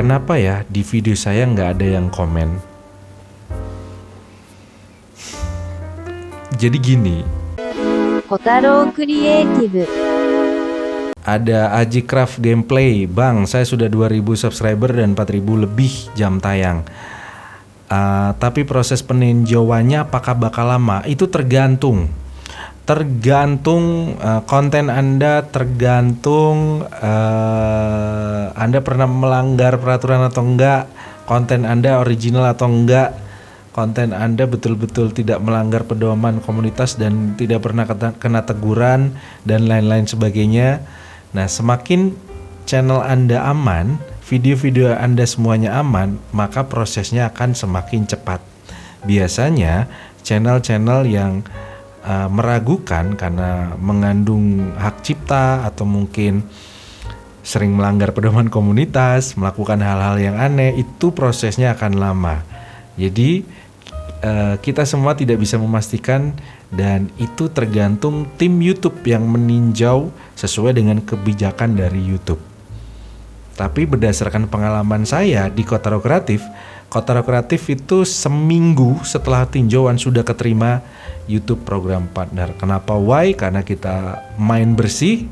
kenapa ya di video saya nggak ada yang komen? Jadi gini, Kotaro Creative. ada Aji Craft Gameplay. Bang, saya sudah 2000 subscriber dan 4000 lebih jam tayang. Tapi proses peninjauannya apakah bakal lama? Itu tergantung konten Anda, tergantung Anda pernah melanggar peraturan atau enggak, konten Anda original atau enggak, konten Anda betul-betul tidak melanggar pedoman komunitas dan tidak pernah kena teguran dan lain-lain sebagainya. Nah, semakin channel Anda aman, video-video Anda semuanya aman, maka prosesnya akan semakin cepat. Biasanya channel-channel yang meragukan karena mengandung hak cipta atau mungkin sering melanggar pedoman komunitas, melakukan hal-hal yang aneh, itu prosesnya akan lama. Jadi kita semua tidak bisa memastikan, dan itu tergantung tim YouTube yang meninjau sesuai dengan kebijakan dari YouTube. Tapi berdasarkan pengalaman saya di Kotaro Kreatif itu seminggu setelah tinjauan sudah keterima YouTube program partner. Kenapa? Why? Karena kita main bersih,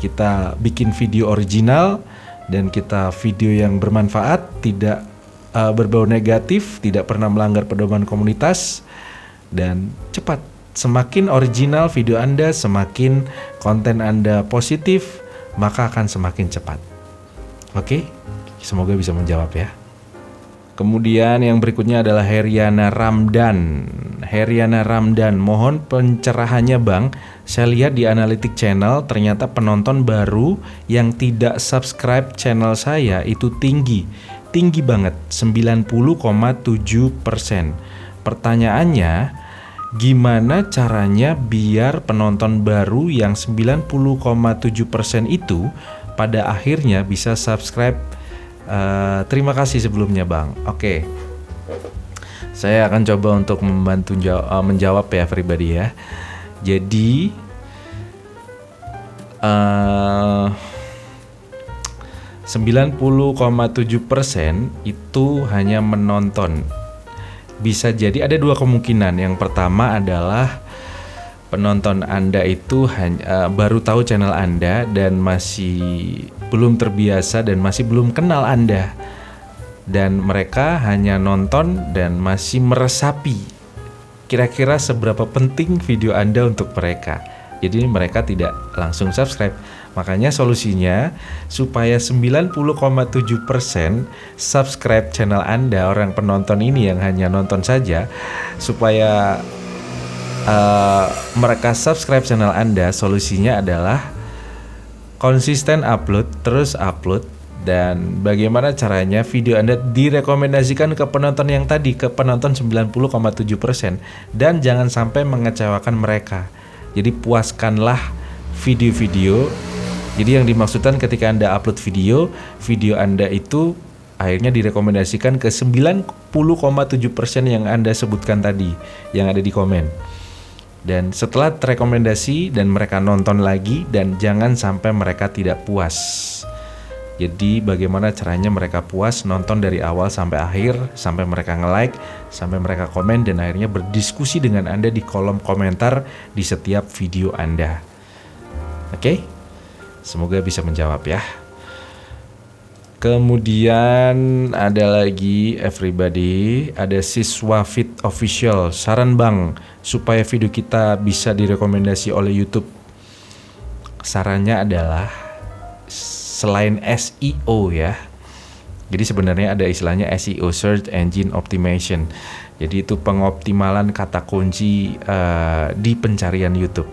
kita bikin video original, dan kita video yang bermanfaat, tidak berbau negatif, tidak pernah melanggar pedoman komunitas, dan cepat. Semakin original video Anda, semakin konten Anda positif, maka akan semakin cepat. Oke, semoga bisa menjawab ya. Kemudian yang berikutnya adalah Heriana Ramdan. Heriana Ramdan, mohon pencerahannya Bang. Saya lihat di Analytics Channel ternyata penonton baru yang tidak subscribe channel saya itu tinggi banget, 90,7%. Pertanyaannya, gimana caranya biar penonton baru yang 90,7% itu pada akhirnya bisa subscribe? Terima kasih sebelumnya Bang. Oke, saya akan coba untuk membantu menjawab ya everybody ya. Jadi 90,7% itu hanya menonton. Bisa jadi ada dua kemungkinan. Yang pertama adalah penonton Anda itu baru tahu channel Anda dan masih belum terbiasa dan masih belum kenal Anda, dan mereka hanya nonton dan masih meresapi kira-kira seberapa penting video Anda untuk mereka. Jadi mereka tidak langsung subscribe. Makanya solusinya supaya 90,7% subscribe channel Anda, orang penonton ini yang hanya nonton saja, supaya mereka subscribe channel Anda, solusinya adalah konsisten upload, terus upload. Dan bagaimana caranya video Anda direkomendasikan ke penonton yang tadi, ke penonton 90,7%, dan jangan sampai mengecewakan mereka. Jadi puaskanlah video-video. Jadi yang dimaksudkan ketika Anda upload video Anda itu akhirnya direkomendasikan ke 90,7% yang Anda sebutkan tadi, yang ada di komen. Dan setelah terrekomendasi dan mereka nonton lagi, dan jangan sampai mereka tidak puas. Jadi bagaimana caranya mereka puas, nonton dari awal sampai akhir, sampai mereka nge-like, sampai mereka komen, dan akhirnya berdiskusi dengan Anda di kolom komentar di setiap video Anda. Oke? Semoga bisa menjawab ya. Kemudian ada lagi everybody, ada Siswa Fit Official. Saran Bang supaya video kita bisa direkomendasi oleh YouTube. Sarannya adalah selain SEO ya. Jadi sebenarnya ada istilahnya SEO, Search Engine Optimization. Jadi itu pengoptimalan kata kunci di pencarian YouTube.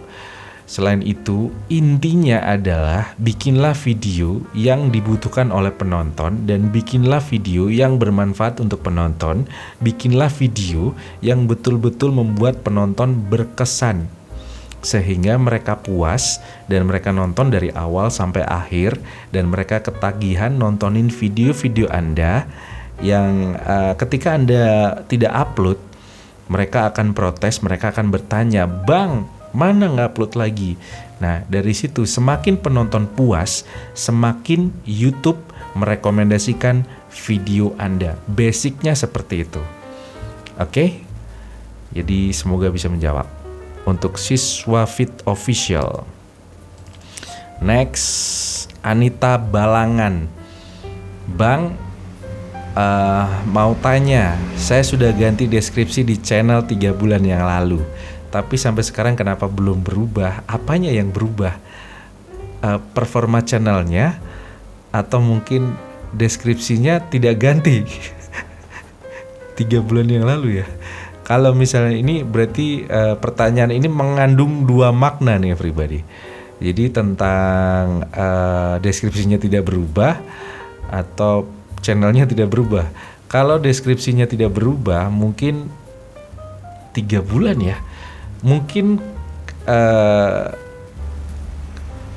Selain itu, intinya adalah bikinlah video yang dibutuhkan oleh penonton, dan bikinlah video yang bermanfaat untuk penonton. Bikinlah video yang betul-betul membuat penonton berkesan, sehingga mereka puas dan mereka nonton dari awal sampai akhir, dan mereka ketagihan nontonin video-video Anda yang ketika Anda tidak upload, mereka akan protes, mereka akan bertanya, "Bang, mana nggak upload lagi?" Nah, dari situ semakin penonton puas, semakin YouTube merekomendasikan video Anda. Basicnya seperti itu. Oke? Jadi semoga bisa menjawab. Untuk Siswa Fit Official. Next, Anita Balangan. Bang, mau tanya, saya sudah ganti deskripsi di channel 3 bulan yang lalu, tapi sampai sekarang kenapa belum berubah? Apanya yang berubah? Performa channelnya atau mungkin deskripsinya tidak ganti? 3 bulan yang lalu ya. Kalau misalnya ini berarti pertanyaan ini mengandung 2 makna nih everybody. Jadi tentang deskripsinya tidak berubah atau channelnya tidak berubah. Kalau deskripsinya tidak berubah mungkin 3 bulan ya. Mungkin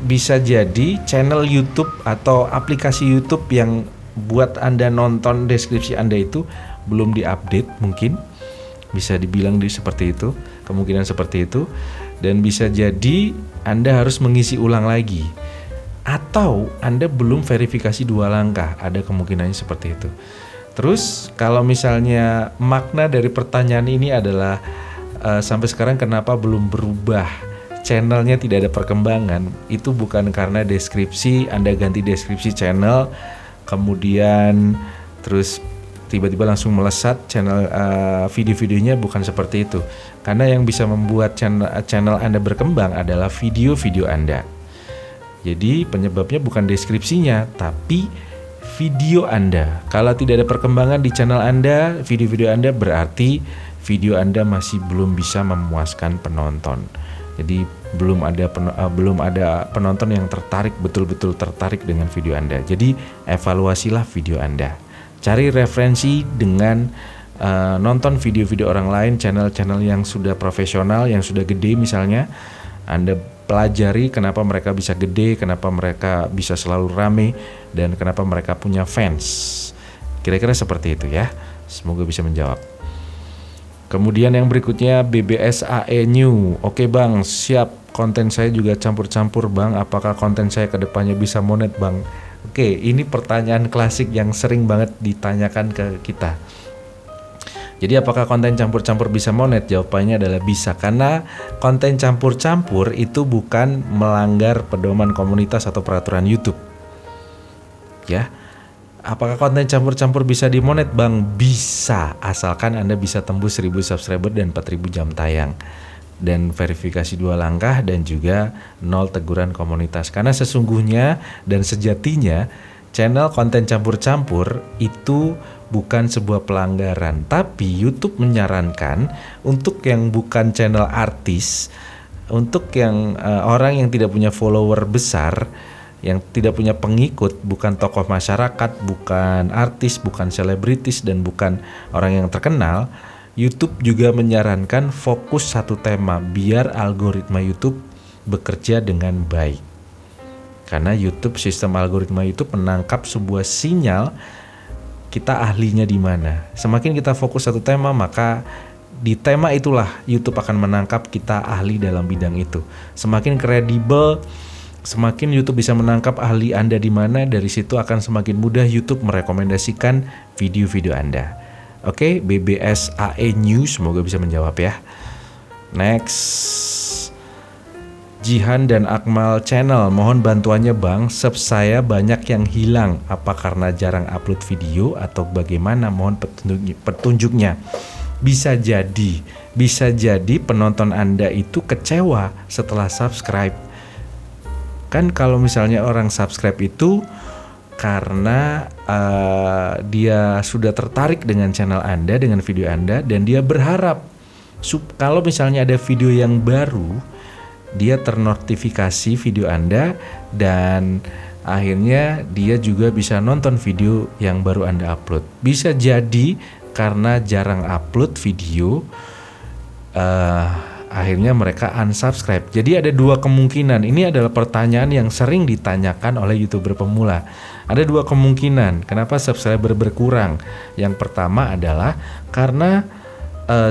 bisa jadi channel YouTube atau aplikasi YouTube yang buat Anda nonton deskripsi Anda itu belum diupdate, mungkin bisa dibilang seperti itu, kemungkinan seperti itu. Dan bisa jadi Anda harus mengisi ulang lagi, atau Anda belum verifikasi 2 langkah, ada kemungkinannya seperti itu. Terus kalau misalnya makna dari pertanyaan ini adalah sampai sekarang kenapa belum berubah, channelnya tidak ada perkembangan, itu bukan karena deskripsi, Anda ganti deskripsi channel, kemudian terus tiba-tiba langsung melesat channel video-videonya, bukan seperti itu. Karena yang bisa membuat channel Anda berkembang adalah video-video Anda. Jadi penyebabnya bukan deskripsinya, tapi video Anda. Kalau tidak ada perkembangan di channel Anda, video-video Anda, berarti video Anda masih belum bisa memuaskan penonton. Jadi belum ada penonton yang betul-betul tertarik dengan video Anda. Jadi evaluasilah video Anda. Cari referensi dengan nonton video-video orang lain, channel-channel yang sudah profesional, yang sudah gede misalnya. Anda pelajari kenapa mereka bisa gede, kenapa mereka bisa selalu rame, dan kenapa mereka punya fans. Kira-kira seperti itu ya. Semoga bisa menjawab. Kemudian yang berikutnya BBSAE New. Oke bang, siap. Konten saya juga campur-campur bang. Apakah konten saya kedepannya bisa monet bang? Oke, ini pertanyaan klasik yang sering banget ditanyakan ke kita. Jadi apakah konten campur-campur bisa monet? Jawabannya adalah bisa, karena konten campur-campur itu bukan melanggar pedoman komunitas atau peraturan YouTube. Ya. Apakah konten campur-campur bisa dimonet bang? Bisa, asalkan Anda bisa tembus 1000 subscriber dan 4000 jam tayang, dan verifikasi 2 langkah, dan juga 0 teguran komunitas. Karena sesungguhnya dan sejatinya channel konten campur-campur itu bukan sebuah pelanggaran, tapi YouTube menyarankan untuk yang bukan channel artis, untuk yang orang yang tidak punya follower besar, yang tidak punya pengikut, bukan tokoh masyarakat, bukan artis, bukan selebritis, dan bukan orang yang terkenal, YouTube juga menyarankan fokus satu tema biar algoritma YouTube bekerja dengan baik. Karena YouTube, sistem algoritma YouTube menangkap sebuah sinyal kita ahlinya di mana. Semakin kita fokus satu tema, maka di tema itulah YouTube akan menangkap kita ahli dalam bidang itu. Semakin kredibel, semakin YouTube bisa menangkap ahli Anda di mana, dari situ akan semakin mudah YouTube merekomendasikan video-video Anda. Oke, BBSAE News, semoga bisa menjawab ya. Next, Jihan dan Akmal Channel, mohon bantuannya bang, sub saya banyak yang hilang, apa karena jarang upload video atau bagaimana, mohon petunjuknya. Bisa jadi penonton Anda itu kecewa setelah subscribe. Kan kalau misalnya orang subscribe itu karena dia sudah tertarik dengan channel Anda, dengan video Anda, dan dia berharap kalau misalnya ada video yang baru, dia ternotifikasi video Anda, dan akhirnya dia juga bisa nonton video yang baru Anda upload. Bisa jadi karena jarang upload video, akhirnya mereka unsubscribe. Jadi ada 2 kemungkinan. Ini adalah pertanyaan yang sering ditanyakan oleh YouTuber pemula. Ada 2 kemungkinan kenapa subscriber berkurang. Yang pertama adalah karena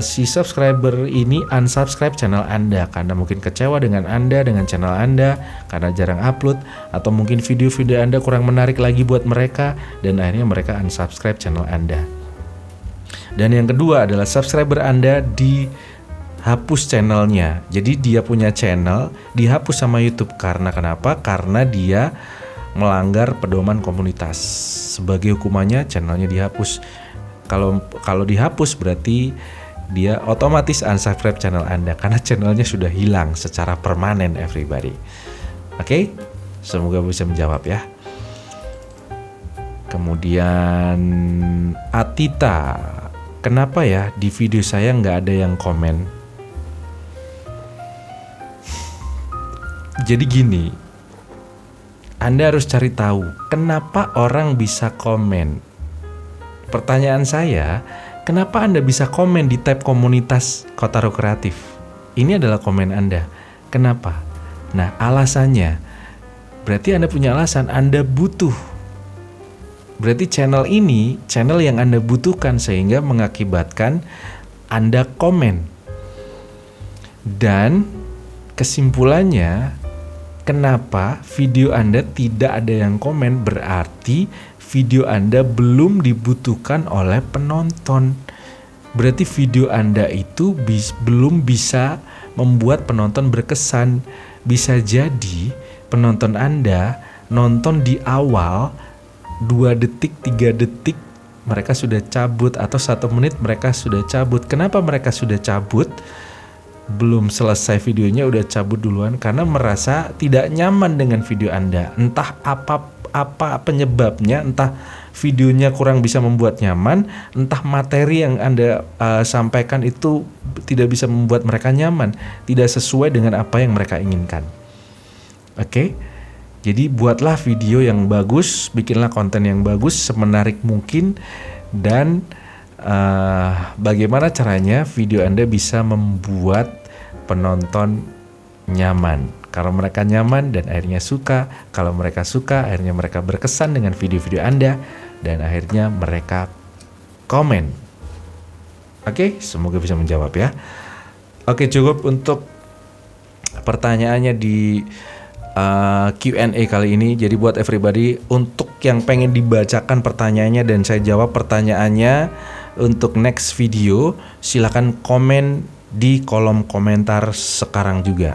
si subscriber ini unsubscribe channel Anda karena mungkin kecewa dengan Anda, dengan channel Anda, karena jarang upload, atau mungkin video-video Anda kurang menarik lagi buat mereka, dan akhirnya mereka unsubscribe channel Anda. Dan yang kedua adalah subscriber Anda dihapus channelnya. Jadi dia punya channel dihapus sama YouTube. Karena kenapa? Karena dia melanggar pedoman komunitas. Sebagai hukumannya channelnya dihapus. Kalau dihapus berarti dia otomatis unsubscribe channel Anda karena channelnya sudah hilang secara permanen, everybody. Oke? Semoga bisa menjawab ya. Kemudian Atita, kenapa ya di video saya nggak ada yang komen? Jadi gini, Anda harus cari tahu kenapa orang bisa komen. Pertanyaan saya, kenapa Anda bisa komen di tab komunitas Kotaro Kreatif? Ini adalah komen Anda. Kenapa? Nah, alasannya, berarti Anda punya alasan, Anda butuh. Berarti channel ini, channel yang Anda butuhkan sehingga mengakibatkan Anda komen. Dan kesimpulannya, kenapa video Anda tidak ada yang komen, berarti video Anda belum dibutuhkan oleh penonton. Berarti video Anda itu belum bisa membuat penonton berkesan. Bisa jadi penonton Anda nonton di awal 2 detik, 3 detik mereka sudah cabut, atau 1 menit mereka sudah cabut. Kenapa mereka sudah cabut? Belum selesai videonya udah cabut duluan karena merasa tidak nyaman dengan video Anda. Entah apa penyebabnya, entah videonya kurang bisa membuat nyaman, entah materi yang Anda sampaikan itu tidak bisa membuat mereka nyaman, tidak sesuai dengan apa yang mereka inginkan. Oke? Jadi buatlah video yang bagus, bikinlah konten yang bagus semenarik mungkin, dan bagaimana caranya video Anda bisa membuat penonton nyaman. Kalau mereka nyaman dan akhirnya suka, kalau mereka suka akhirnya mereka berkesan dengan video-video Anda dan akhirnya mereka komen. Oke, semoga bisa menjawab ya. Oke, cukup untuk pertanyaannya di Q&A kali ini. Jadi buat everybody, untuk yang pengen dibacakan pertanyaannya dan saya jawab pertanyaannya untuk next video, silakan komen di kolom komentar sekarang juga.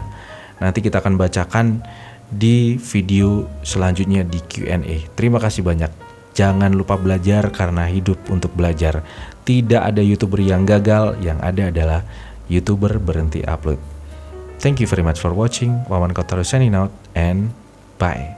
Nanti kita akan bacakan di video selanjutnya di Q&A. Terima kasih banyak. Jangan lupa belajar karena hidup untuk belajar. Tidak ada YouTuber yang gagal, yang ada adalah YouTuber berhenti upload. Thank you very much for watching. Wawan Kotaro signing out and bye.